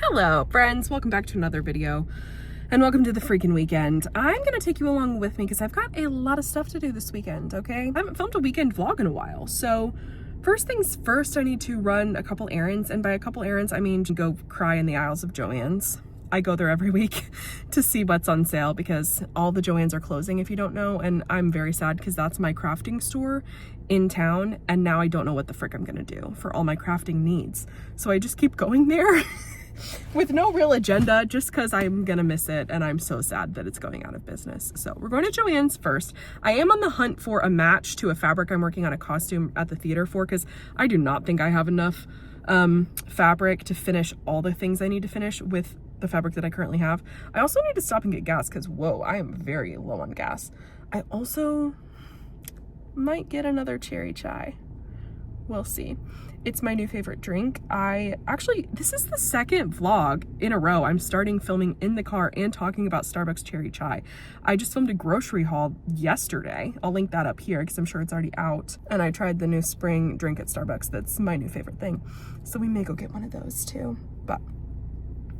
Hello friends, welcome back to another video and welcome to the freaking weekend. I'm gonna take you along with me because I've got a lot of stuff to do this weekend, okay? I haven't filmed a weekend vlog in a while, so first things first, I need to run a couple errands, and by a couple errands I mean to go cry in the aisles of Joann's. I go there every week to see what's on sale because all the Joann's are closing, if you don't know, and I'm very sad because that's my crafting store in town, and now I don't know what the frick I'm gonna do for all my crafting needs. So I just keep going there with no real agenda, just because I'm gonna miss it, and I'm so sad that it's going out of business. So we're going to Joann's first. I am on the hunt for a match to a fabric I'm working on a costume at the theater for, because I do not think I have enough fabric to finish all the things I need to finish with the fabric that I currently have. I also need to stop and get gas because whoa, I am very low on gas. I also might get another cherry chai. We'll see. It's my new favorite drink. This is the second vlog in a row I'm starting filming in the car and talking about Starbucks cherry chai. I just filmed a grocery haul yesterday. I'll link that up here because I'm sure it's already out. And I tried the new spring drink at Starbucks. That's my new favorite thing. So we may go get one of those too. But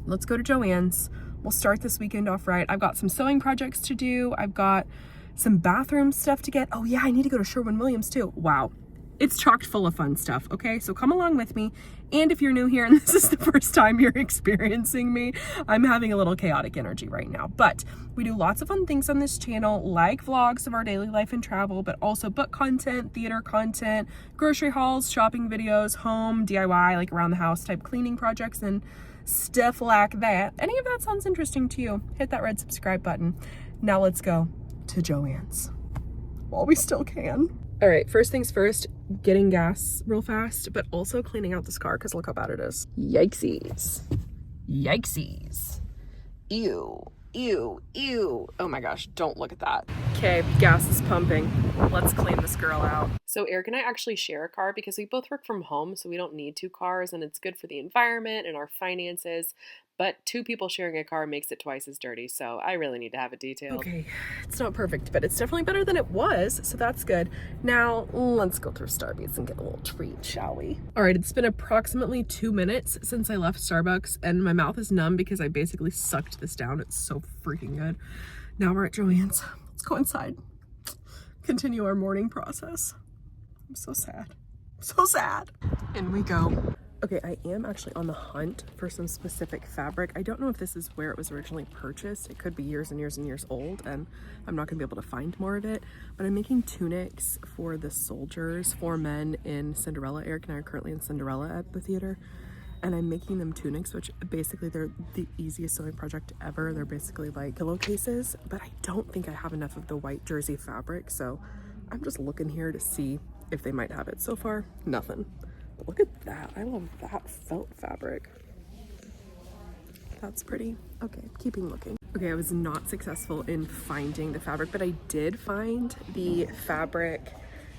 let's go to Joann's. We'll start this weekend off right. I've got some sewing projects to do. I've got some bathroom stuff to get. Oh yeah, I need to go to Sherwin-Williams too. Wow. It's chocked full of fun stuff, okay? So come along with me. And if you're new here and this is the first time you're experiencing me, I'm having a little chaotic energy right now. But we do lots of fun things on this channel, like vlogs of our daily life and travel, but also book content, theater content, grocery hauls, shopping videos, home, DIY, like around the house type cleaning projects, and stuff like that. Any of that sounds interesting to you, hit that red subscribe button. Now let's go to Joann's while we still can. All right, first things first, getting gas real fast, but also cleaning out this car because look how bad it is. Yikesies. Yikesies. Ew, ew, ew. Oh my gosh, don't look at that. Okay, gas is pumping. Let's clean this girl out. So Eric and I actually share a car because we both work from home, so we don't need two cars, and it's good for the environment and our finances. But two people sharing a car makes it twice as dirty, so I really need to have it detailed. Okay, it's not perfect, but it's definitely better than it was, so that's good. Now, let's go through Starbucks and get a little treat, shall we? All right, it's been approximately 2 minutes since I left Starbucks, and my mouth is numb because I basically sucked this down. It's so freaking good. Now we're at Joann's. Let's go inside. Continue our morning process. I'm so sad. So sad. In we go. Okay, I am actually on the hunt for some specific fabric. I don't know if this is where it was originally purchased. It could be years and years and years old, and I'm not gonna be able to find more of it, but I'm making tunics for the soldiers, for men in Cinderella. Eric and I are currently in Cinderella at the theater, and I'm making them tunics, which basically they're the easiest sewing project ever. They're basically like pillowcases, but I don't think I have enough of the white jersey fabric, so I'm just looking here to see if they might have it. So far, nothing. But look at that. I love that felt fabric. That's pretty. Okay, keeping looking. Okay, I was not successful in finding the fabric, but I did find the fabric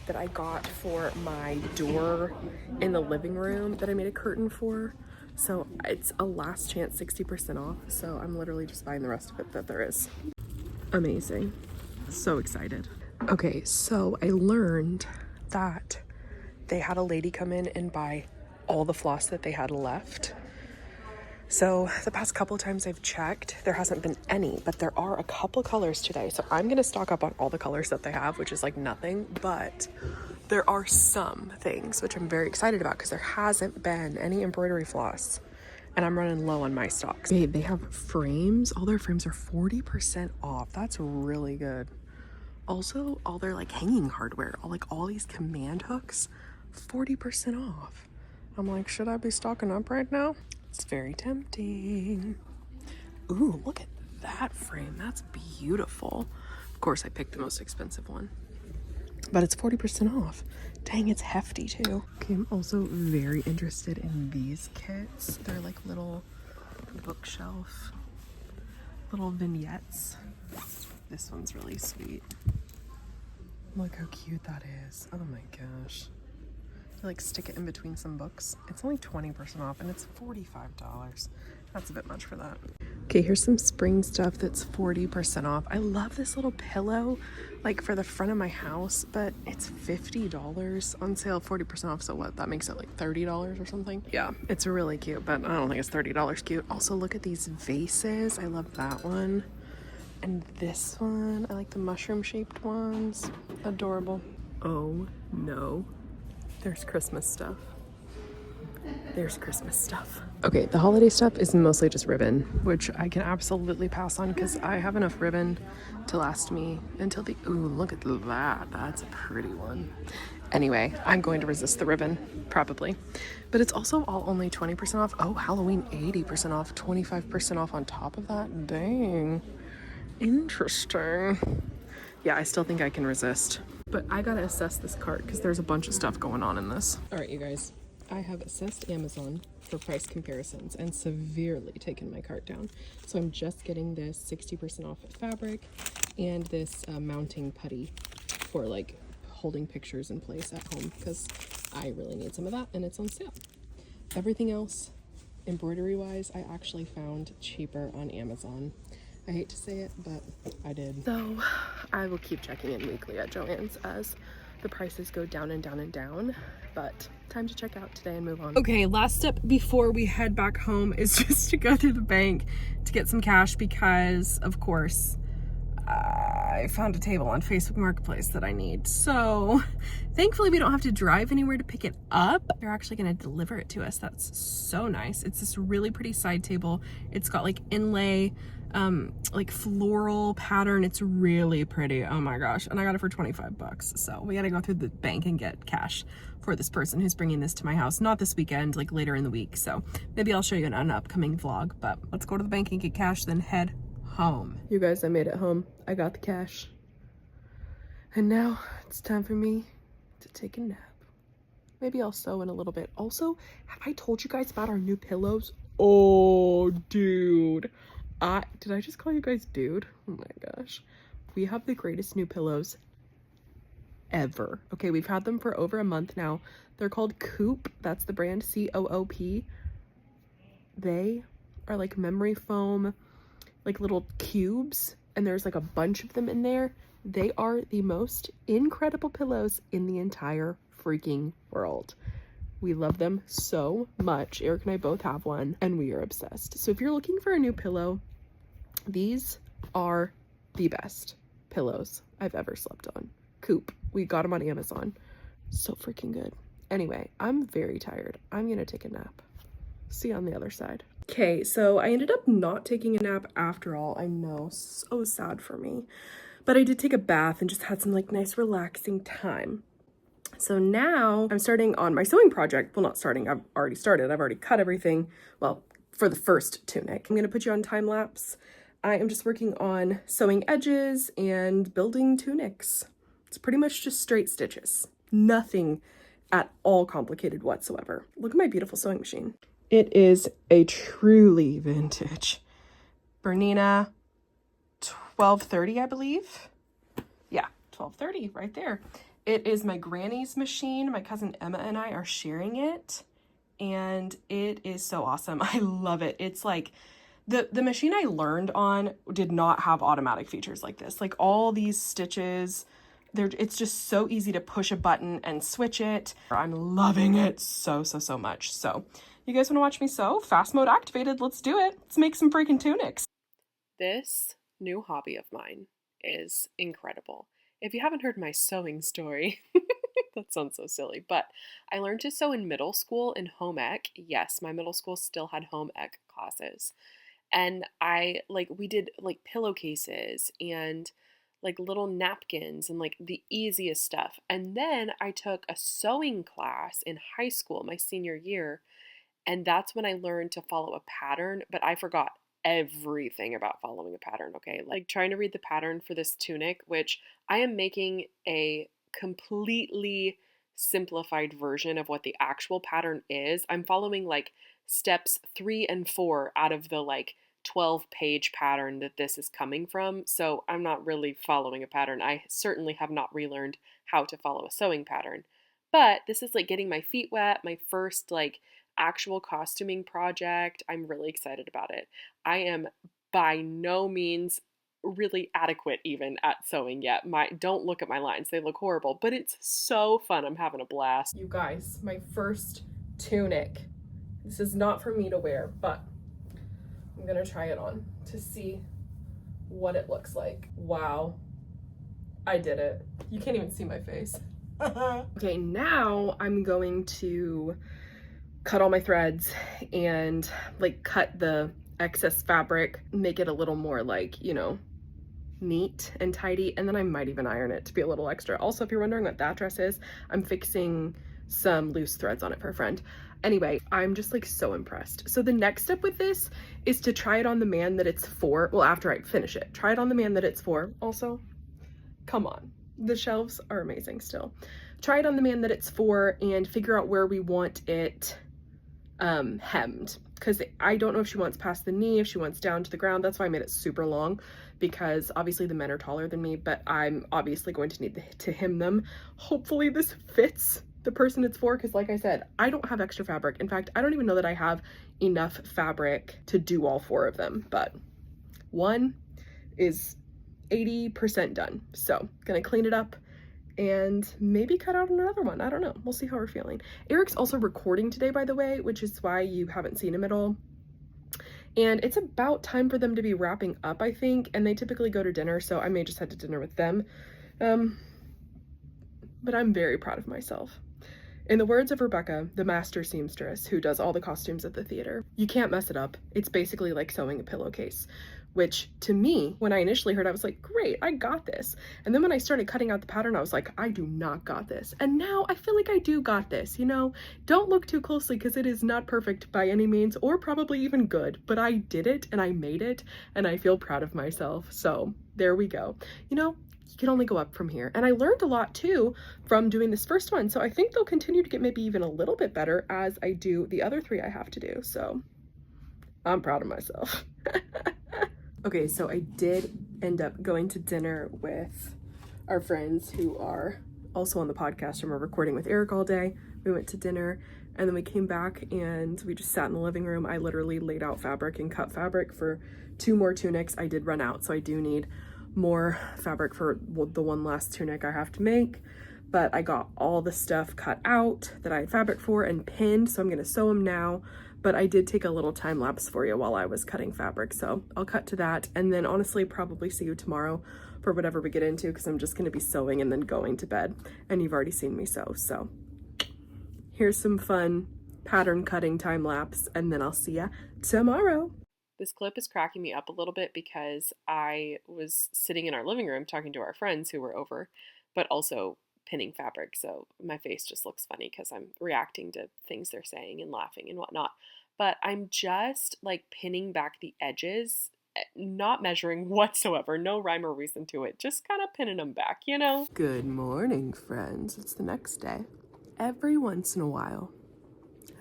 that I got for my door in the living room that I made a curtain for. So it's a last chance 60% off. So I'm literally just buying the rest of it that there is. Amazing. So excited. Okay, so I learned that they had a lady come in and buy all the floss that they had left. So the past couple of times I've checked, there hasn't been any, but there are a couple colors today. So I'm gonna stock up on all the colors that they have, which is like nothing, but there are some things which I'm very excited about because there hasn't been any embroidery floss and I'm running low on my stocks. Okay, they have frames. All their frames are 40% off. That's really good. Also, all their like hanging hardware, all these command hooks, 40% off. I'm like, should I be stocking up right now? It's very tempting. Ooh, look at that frame. That's beautiful. Of course, I picked the most expensive one, but it's 40% off. Dang, it's hefty too. Okay, I'm also very interested in these kits. They're like little bookshelf, little vignettes. This one's really sweet. Look how cute that is. Oh my gosh. You like stick it in between some books. It's only 20% off and it's $45. That's a bit much for that. Okay, here's some spring stuff that's 40% off. I love this little pillow, like for the front of my house, but it's $50 on sale, 40% off. So what? That makes it like $30 or something. Yeah, it's really cute, but I don't think it's $30 cute. Also, look at these vases. I love that one. And this one, I like the mushroom shaped ones. Adorable. Oh no, there's Christmas stuff. There's Christmas stuff. Okay, the holiday stuff is mostly just ribbon, which I can absolutely pass on because I have enough ribbon to last me until the, ooh, look at that. That's a pretty one. Anyway, I'm going to resist the ribbon, probably. But it's also all only 20% off. Oh, Halloween 80% off, 25% off on top of that. Dang. Interesting. Yeah, I still think I can resist. But I gotta assess this cart because there's a bunch of stuff going on in this. All right, you guys. I have assessed Amazon for price comparisons and severely taken my cart down. So I'm just getting this 60% off fabric and this mounting putty for like holding pictures in place at home because I really need some of that and it's on sale. Everything else, embroidery wise, I actually found cheaper on Amazon. I hate to say it, but I did. So I will keep checking in weekly at Joann's as the prices go down and down and down, but time to check out today and move on. Okay, last step before we head back home is just to go through the bank to get some cash because, of course, I found a table on Facebook Marketplace that I need. So thankfully we don't have to drive anywhere to pick it up. They're actually gonna deliver it to us. That's so nice. It's this really pretty side table. It's got like inlay, like floral pattern. It's really pretty. Oh my gosh. And I got it for 25 bucks. So we gotta go through the bank and get cash for this person who's bringing this to my house. Not this weekend, like later in the week. So maybe I'll show you in an upcoming vlog, but let's go to the bank and get cash, then head home. You guys, I made it home. I got the cash. And now it's time for me to take a nap. Maybe I'll sew in a little bit. Also, have I told you guys about our new pillows? Oh, dude. Did I just call you guys dude? Oh my gosh. We have the greatest new pillows ever. Okay, we've had them for over a month now. They're called Coop. That's the brand, C-O-O-P. They are like memory foam, like little cubes, and there's like a bunch of them in there. They are the most incredible pillows in the entire freaking world. We love them so much. Eric and I both have one and we are obsessed. So if you're looking for a new pillow, these are the best pillows I've ever slept on. Coop. We got them on Amazon. So freaking good. Anyway, I'm very tired. I'm gonna take a nap. See you on the other side. Okay, so I ended up not taking a nap after all. I know, so sad for me. But I did take a bath and just had some like nice relaxing time. So now I'm starting on my sewing project. Well, not starting, I've already started. I've already cut everything. Well, for the first tunic. I'm gonna put you on time lapse. I am just working on sewing edges and building tunics. It's pretty much just straight stitches. Nothing at all complicated whatsoever. Look at my beautiful sewing machine. It is a truly vintage Bernina 1230, I believe. Yeah, 1230 right there. It is my granny's machine. My cousin Emma and I are sharing it, and it is so awesome. I love it. It's like the machine I learned on did not have automatic features like this. Like all these stitches, it's just so easy to push a button and switch it. I'm loving it so much. So you guys want to watch me sew? Fast mode activated. Let's do it. Let's make some freaking tunics. This new hobby of mine is incredible. If you haven't heard my sewing story, that sounds so silly, but I learned to sew in middle school in home ec. Yes, my middle school still had home ec classes. And we did like pillowcases and like little napkins and like the easiest stuff. And then I took a sewing class in high school, my senior year, and that's when I learned to follow a pattern, but I forgot everything about following a pattern, okay? Like trying to read the pattern for this tunic, which I am making a completely simplified version of what the actual pattern is. I'm following like steps 3 and 4 out of the like 12-page pattern that this is coming from. So I'm not really following a pattern. I certainly have not relearned how to follow a sewing pattern. But this is like getting my feet wet, my first like actual costuming project. I'm really excited about it. I am by no means really adequate even at sewing yet. Don't look at my lines. They look horrible, but it's so fun. I'm having a blast. You guys, my first tunic. This is not for me to wear, but I'm gonna try it on to see what it looks like. Wow. I did it. You can't even see my face. Okay, now I'm going to cut all my threads and like cut the excess fabric, make it a little more like, you know, neat and tidy, and then I might even iron it to be a little extra. Also, if you're wondering what that dress is, I'm fixing some loose threads on it for a friend. Anyway, I'm just like so impressed. So the next step with this is to try it on the man that it's for. Well, after I finish it, try it on the man that it's for. Also, come on, the shelves are amazing still. Try it on the man that it's for and figure out where we want it hemmed, because I don't know if she wants past the knee, if she wants down to the ground. That's why I made it super long, because obviously the men are taller than me, but I'm obviously going to need to hem them. Hopefully this fits the person it's for, because like I said, I don't have extra fabric. In fact, I don't even know that I have enough fabric to do all 4 of them, but one is 80% done. So gonna clean it up and maybe cut out another one. I don't know. We'll see how we're feeling. Eric's also recording today, by the way, which is why you haven't seen him at all. And it's about time for them to be wrapping up, I think. And they typically go to dinner, so I may just head to dinner with them. But I'm very proud of myself. In the words of Rebecca, the master seamstress who does all the costumes at the theater, you can't mess it up. It's basically like sewing a pillowcase, which to me, when I initially heard, I was like, great, I got this. And then when I started cutting out the pattern, I was like, I do not got this. And now I feel like I do got this, you know? Don't look too closely because it is not perfect by any means, or probably even good, but I did it and I made it and I feel proud of myself. So there we go. You know, you can only go up from here. And I learned a lot too from doing this first one. So I think they'll continue to get maybe even a little bit better as I do the other 3 I have to do. So I'm proud of myself. Okay, so I did end up going to dinner with our friends who are also on the podcast, and we're recording with Eric all day. We went to dinner and then we came back and we just sat in the living room. I literally laid out fabric and cut fabric for 2 more tunics. I did run out, so I do need more fabric for the one last tunic I have to make, but I got all the stuff cut out that I had fabric for and pinned, so I'm gonna sew them now. But I did take a little time lapse for you while I was cutting fabric, so I'll cut to that, and then honestly probably see you tomorrow for whatever we get into, because I'm just gonna be sewing and then going to bed, and you've already seen me sew. So here's some fun pattern cutting time lapse, and then I'll see ya tomorrow. This clip is cracking me up a little bit because I was sitting in our living room talking to our friends who were over, but also pinning fabric. So my face just looks funny because I'm reacting to things they're saying and laughing and whatnot. But I'm just like pinning back the edges, not measuring whatsoever, no rhyme or reason to it, just kind of pinning them back, you know? Good morning, friends. It's the next day. Every once in a while,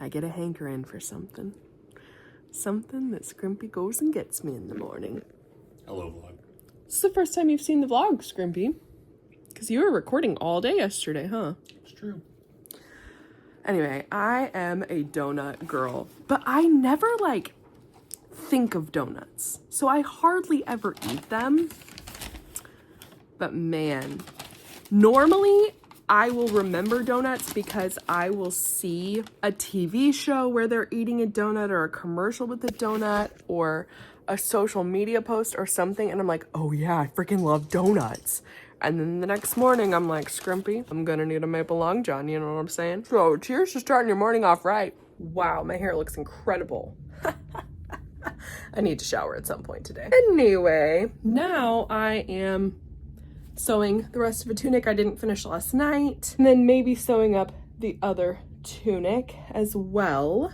I get a hankering for something. Something that Scrimpy goes and gets me in the morning. Hello, vlog. This is the first time you've seen the vlog, Scrimpy. Because you were recording all day yesterday, huh? It's true. Anyway, I am a donut girl, but I never like think of donuts. So I hardly ever eat them. But man, normally I will remember donuts because I will see a TV show where they're eating a donut, or a commercial with a donut, or a social media post or something, and I'm like, oh yeah, I freaking love donuts. And then the next morning I'm like, Scrimpy, I'm gonna need a maple long john, you know what I'm saying? So cheers to starting your morning off right. Wow, my hair looks incredible. I need to shower at some point today. Anyway, now I am sewing the rest of a tunic I didn't finish last night, and then maybe sewing up the other tunic as well.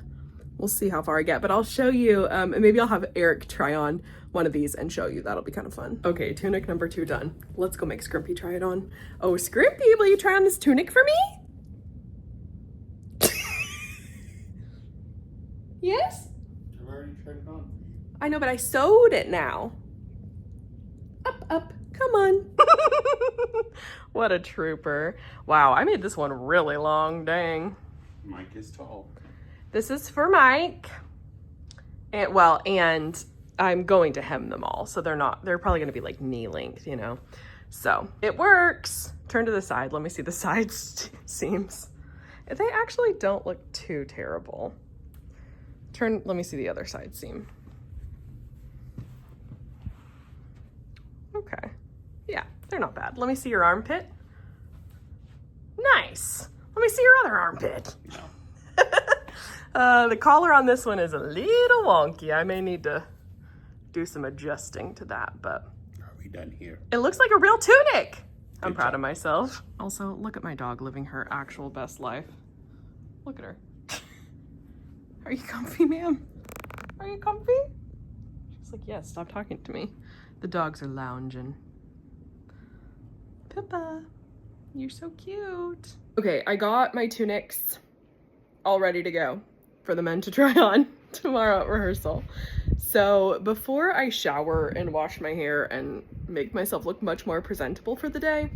We'll see how far I get, but I'll show you, and maybe I'll have Eric try on one of these and show you. That'll be kind of fun. Okay, tunic number 2 done. Let's go make Scrimpy try it on. Oh, Scrimpy, will you try on this tunic for me? Yes? I've already tried it on. I know, but I sewed it now. Up, up, come on. What a trooper. Wow, I made this one really long, dang. Mike is tall. This is for Mike. And I'm going to hem them all. So they're probably gonna be like knee length, you know? So it works. Turn to the side. Let me see the side seams. They actually don't look too terrible. Let me see the other side seam. Okay. Yeah, they're not bad. Let me see your armpit. Nice. Let me see your other armpit. No. The collar on this one is a little wonky. I may need to do some adjusting to that, but Are we done here? it looks like a real tunic. I'm Good proud job. of myself. Also, look at my dog living her actual best life. Look at her. Are you comfy, ma'am? Are you comfy? She's like, yes, stop talking to me. The dogs are lounging. Pippa, you're so cute. Okay, I got my tunics all ready to go for the men to try on tomorrow at rehearsal. So before I shower and wash my hair and make myself look much more presentable for the day,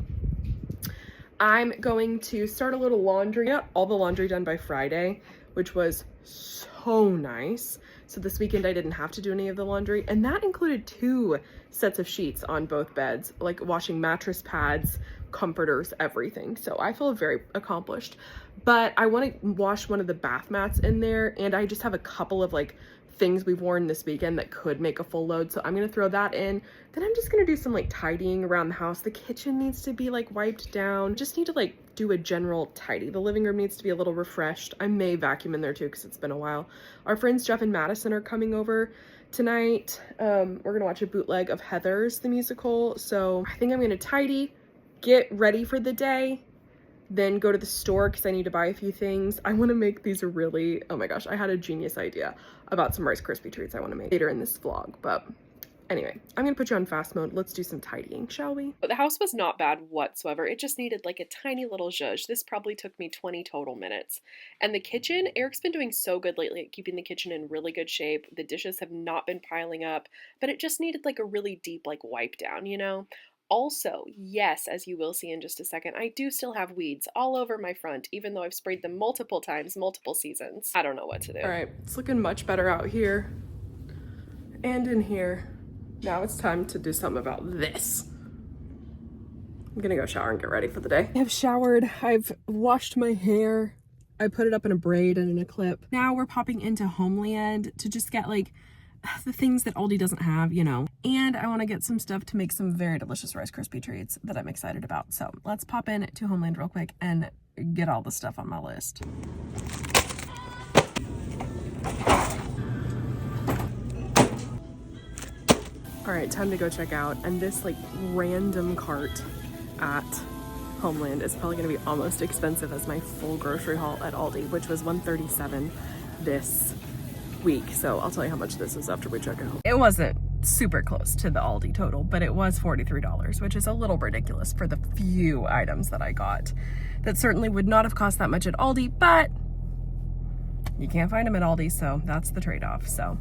I'm going to start a little laundry. I got all the laundry done by Friday, which was so nice. So this weekend I didn't have to do any of the laundry, and that included 2 sets of sheets on both beds, like washing mattress pads, comforters, everything. So I feel very accomplished. But I want to wash one of the bath mats in there, and I just have a couple of like things we've worn this weekend that could make a full load, so I'm gonna throw that in. Then I'm just gonna do some like tidying around the house. The kitchen needs to be like wiped down. Just need to like do a general tidy. The living room needs to be a little refreshed. I may vacuum in there too because it's been a while. Our friends Jeff and Madison are coming over tonight. We're gonna watch a bootleg of Heathers the musical, so I think I'm gonna tidy, get ready for the day, then go to the store because I need to buy a few things. I want to make these really, oh my gosh, I had a genius idea about some Rice Krispie treats I want to make later in this vlog. But anyway, I'm gonna put you on fast mode. Let's do some tidying, shall we? But the house was not bad whatsoever. It just needed like a tiny little zhuzh. This probably took me 20 total minutes. And the kitchen, Eric's been doing so good lately at keeping the kitchen in really good shape. The dishes have not been piling up, but it just needed like a really deep like wipe down, you know? Also, yes, as you will see in just a second, I do still have weeds all over my front, even though I've sprayed them multiple times, multiple seasons. I don't know what to do. All right, it's looking much better out here and in here. Now it's time to do something about this. I'm gonna go shower and get ready for the day. I've showered, I've washed my hair, I put it up in a braid and in a clip. Now we're popping into Homeland to just get like the things that Aldi doesn't have, you know. And I want to get some stuff to make some very delicious Rice Krispie treats that I'm excited about. So let's pop in to Homeland real quick and get all the stuff on my list. All right, time to go check out. And this like random cart at Homeland is probably gonna be almost expensive as my full grocery haul at Aldi, which was $137 this week. So I'll tell you how much this is after we check out. It wasn't super close to the Aldi total, but it was $43, which is a little ridiculous for the few items that I got. That certainly would not have cost that much at Aldi, but you can't find them at Aldi, so that's the trade-off. So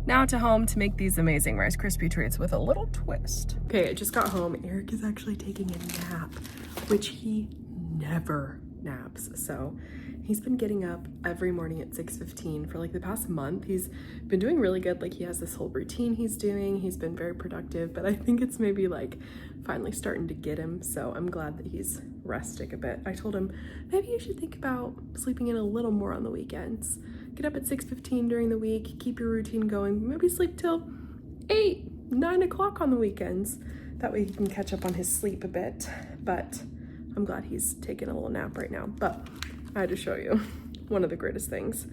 now to home to make these amazing Rice Krispie treats with a little twist. Okay, I just got home. Eric is actually taking a nap, which he never naps. So he's been getting up every morning at 6:15 for like the past month. He's been doing really good. Like he has this whole routine he's doing. He's been very productive, but I think it's maybe like finally starting to get him. So I'm glad that he's resting a bit. I told him, maybe you should think about sleeping in a little more on the weekends. Get up at 6:15 during the week, keep your routine going, maybe sleep till 8, 9 o'clock on the weekends. That way he can catch up on his sleep a bit. But I'm glad he's taking a little nap right now. But I had to show you one of the greatest things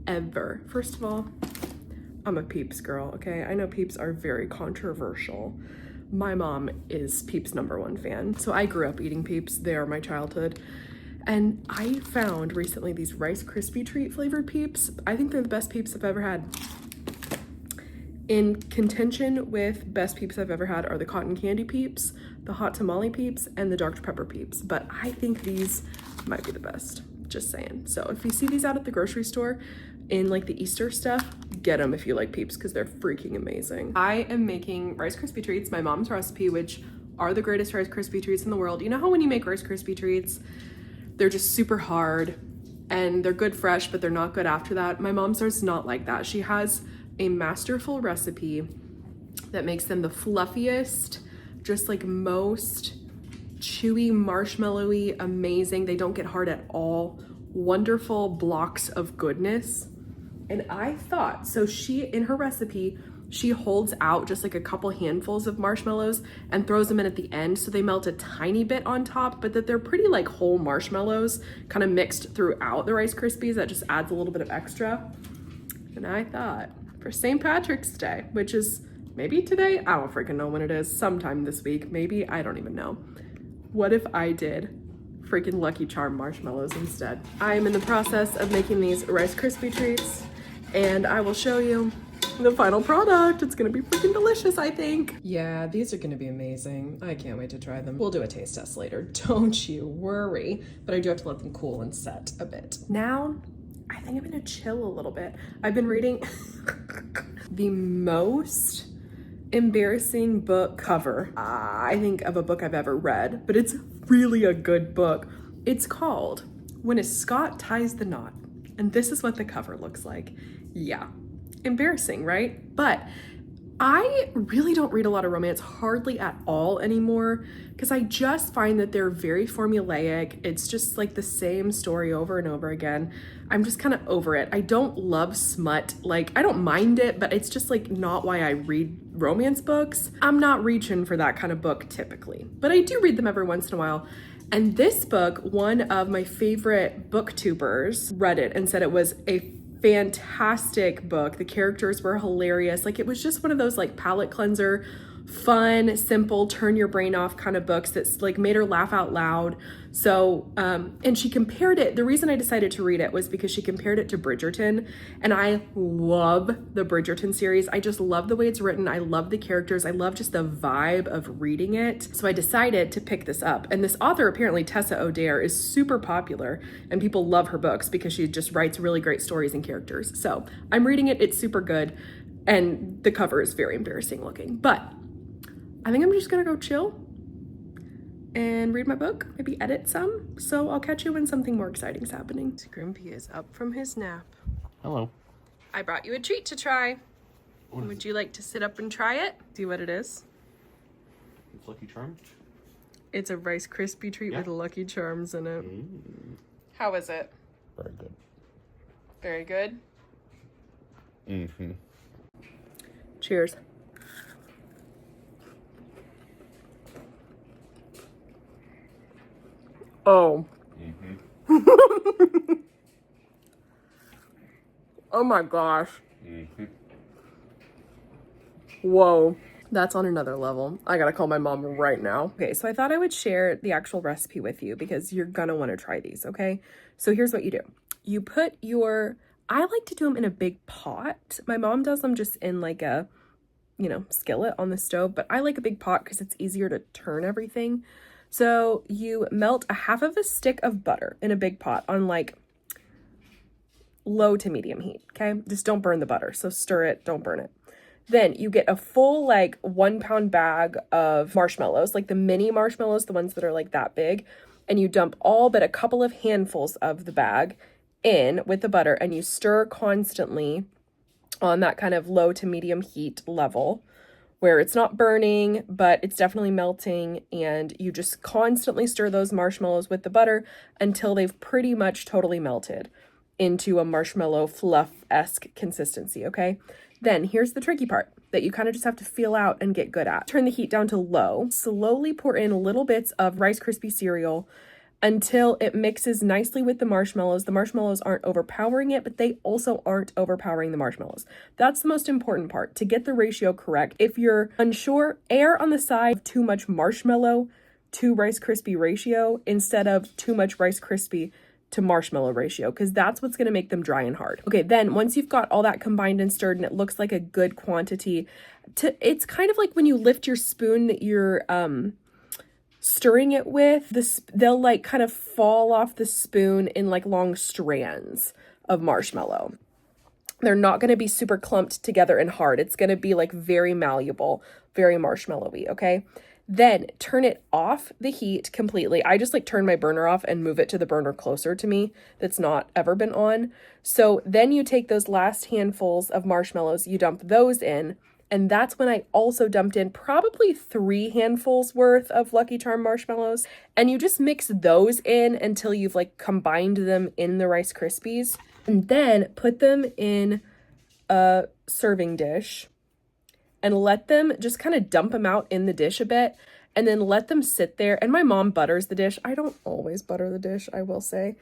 ever. First of all, I'm a Peeps girl, okay? I know Peeps are very controversial. My mom is Peeps' #1 fan. So I grew up eating Peeps. They are my childhood. And I found recently these Rice Krispie treat flavored Peeps. I think they're the best Peeps I've ever had. In contention with best Peeps I've ever had are the cotton candy Peeps, the hot tamale Peeps, and the Dr. Pepper Peeps. But I think these might be the best, just saying. So if you see these out at the grocery store in like the Easter stuff, get them if you like Peeps because they're freaking amazing. I am making Rice Krispie treats, my mom's recipe, which are the greatest Rice Krispie treats in the world. You know how when you make Rice Krispie treats, they're just super hard and they're good fresh, but they're not good after that. My mom's are not like that. She has a masterful recipe that makes them the fluffiest, just like most chewy, marshmallowy, amazing. They don't get hard at all. Wonderful blocks of goodness. And I thought, so she, in her recipe, she holds out just like a couple handfuls of marshmallows and throws them in at the end, so they melt a tiny bit on top, but that they're pretty like whole marshmallows kind of mixed throughout the Rice Krispies. That just adds a little bit of extra. And I thought, for St. Patrick's Day, which is maybe today, I don't freaking know when it is, sometime this week, maybe, I don't even know. What if I did freaking Lucky Charm marshmallows instead? I am in the process of making these Rice Krispie treats, and I will show you the final product. It's gonna be freaking delicious, I think. Yeah, these are gonna be amazing. I can't wait to try them. We'll do a taste test later, don't you worry. But I do have to let them cool and set a bit. Now, I think I'm gonna chill a little bit. I've been reading the most embarrassing book cover, I think, of a book I've ever read, but it's really a good book. It's called When a Scot Ties the Knot, and this is what the cover looks like. Yeah, embarrassing, right? But I really don't read a lot of romance, hardly at all anymore, because I just find that they're very formulaic. It's just like the same story over and over again. I'm just kind of over it. I don't love smut. Like, I don't mind it, but it's just like not why I read romance books. I'm not reaching for that kind of book typically, but I do read them every once in a while. And this book, one of my favorite booktubers read it and said it was a fantastic book. The characters were hilarious. Like, it was just one of those like palate cleanser, fun, simple, turn your brain off kind of books that's like made her laugh out loud. So, and she compared it, the reason I decided to read it was because she compared it to Bridgerton, and I love the Bridgerton series. I just love the way it's written. I love the characters. I love just the vibe of reading it. So I decided to pick this up. And this author, apparently Tessa O'Dare, is super popular and people love her books because she just writes really great stories and characters. So I'm reading it. It's super good. And the cover is very embarrassing looking, but I think I'm just gonna go chill and read my book, maybe edit some. So I'll catch you when something more exciting is happening. Grimpy is up from his nap. Hello. I brought you a treat to try. Would you like to sit up and try it? See what it is? It's Lucky Charm. It's a Rice Krispie treat with Lucky Charms in it. How is it? Very good. Very good? Mm-hmm. Cheers. Oh. Oh my gosh. Whoa. That's on another level. I gotta call my mom right now. Okay, so I thought I would share the actual recipe with you because you're gonna wanna try these, okay? So here's what you do. You put your, I like to do them in a big pot. My mom does them just in like a, skillet on the stove, but I like a big pot because it's easier to turn everything. So you melt a half of a stick of butter in a big pot on like low to medium heat, okay? Just don't burn the butter. So stir it, don't burn it. Then you get a full like 1 pound bag of marshmallows, like the mini marshmallows, the ones that are like that big. And you dump all but a couple of handfuls of the bag in with the butter, and you stir constantly on that kind of low to medium heat level where it's not burning, but it's definitely melting. And you just constantly stir those marshmallows with the butter until they've pretty much totally melted into a marshmallow fluff-esque consistency, okay? Then here's the tricky part that you kind of just have to feel out and get good at. Turn the heat down to low. Slowly pour in little bits of Rice Krispie cereal until it mixes nicely with the marshmallows. The marshmallows aren't overpowering it, but they also aren't overpowering the marshmallows. That's the most important part, to get the ratio correct. If you're unsure, err on the side of too much marshmallow to Rice Krispie ratio instead of too much Rice Krispie to marshmallow ratio, because that's what's going to make them dry and hard. Okay, then once you've got all that combined and stirred and it looks like a good quantity, it's kind of like when you lift your spoon that you're stirring it with, they'll like kind of fall off the spoon in like long strands of marshmallow. They're not going to be super clumped together and hard. It's going to be like very malleable, very marshmallowy, okay? Then turn it off the heat completely. I just like turn my burner off and move it to the burner closer to me that's not ever been on. So then you take those last handfuls of marshmallows, you dump those in, and that's when I also dumped in probably 3 handfuls worth of Lucky Charm marshmallows, and you just mix those in until you've like combined them in the Rice Krispies, and then put them in a serving dish and let them just kind of dump them out in the dish a bit and then let them sit there. And my mom butters the dish. I don't always butter the dish, I will say.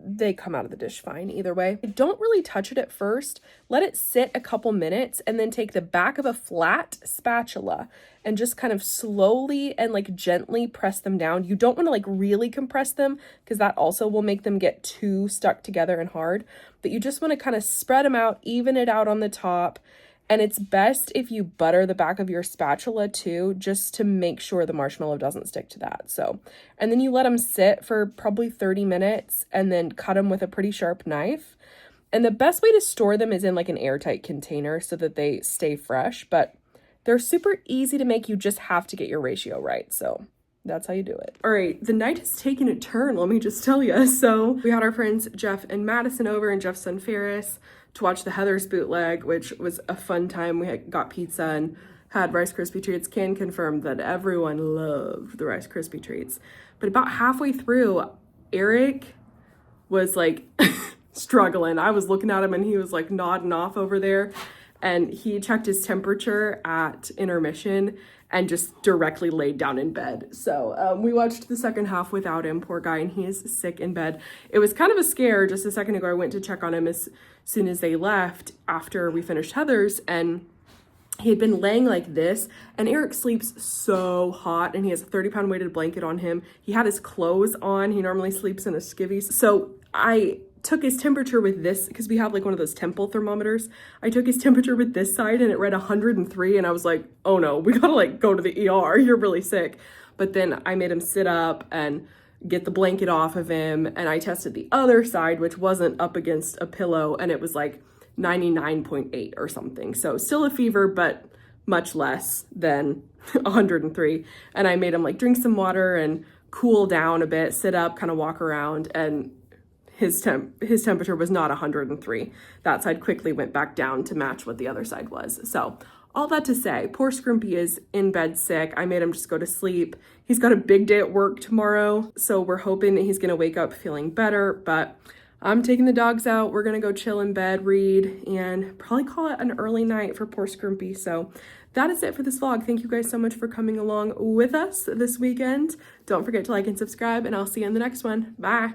They come out of the dish fine either way. Don't really touch it at first. Let it sit a couple minutes and then take the back of a flat spatula and just kind of slowly and like gently press them down. You don't want to like really compress them because that also will make them get too stuck together and hard. But you just want to kind of spread them out, even it out on the top. And it's best if you butter the back of your spatula too, just to make sure the marshmallow doesn't stick to that. So, and then you let them sit for probably 30 minutes and then cut them with a pretty sharp knife. And the best way to store them is in like an airtight container so that they stay fresh, but they're super easy to make. You just have to get your ratio right. So that's how you do it. All right, the night has taken a turn, let me just tell you. So we had our friends Jeff and Madison over, and Jeff's son Ferris, to watch the Heather's bootleg, which was a fun time. We got pizza and had Rice Krispie treats. Can confirm that everyone loved the Rice Krispie treats. But about halfway through, Eric was like struggling. I was looking at him and he was like nodding off over there. And he checked his temperature at intermission and just directly laid down in bed. So we watched the second half without him, poor guy, and he is sick in bed. It was kind of a scare. Just a second ago, I went to check on him as soon as they left after we finished Heather's, and he had been laying like this, and Eric sleeps so hot, and he has a 30-pound weighted blanket on him. He had his clothes on. He normally sleeps in a skivvies. So I took his temperature with this, because we have like one of those temple thermometers. I took his temperature with this side and it read 103, and I was like, oh no, we gotta like go to the ER, you're really sick. But then I made him sit up and get the blanket off of him, and I tested the other side, which wasn't up against a pillow, and it was like 99.8 or something. So still a fever, but much less than 103. And I made him like drink some water and cool down a bit, sit up, kind of walk around, and his temperature was not 103. That side quickly went back down to match what the other side was. So all that to say, poor Scrimpy is in bed sick. I made him just go to sleep. He's got a big day at work tomorrow, so we're hoping that he's gonna wake up feeling better, but I'm taking the dogs out. We're gonna go chill in bed, read, and probably call it an early night for poor Scrimpy. So that is it for this vlog. Thank you guys so much for coming along with us this weekend. Don't forget to like and subscribe, and I'll see you in the next one. Bye.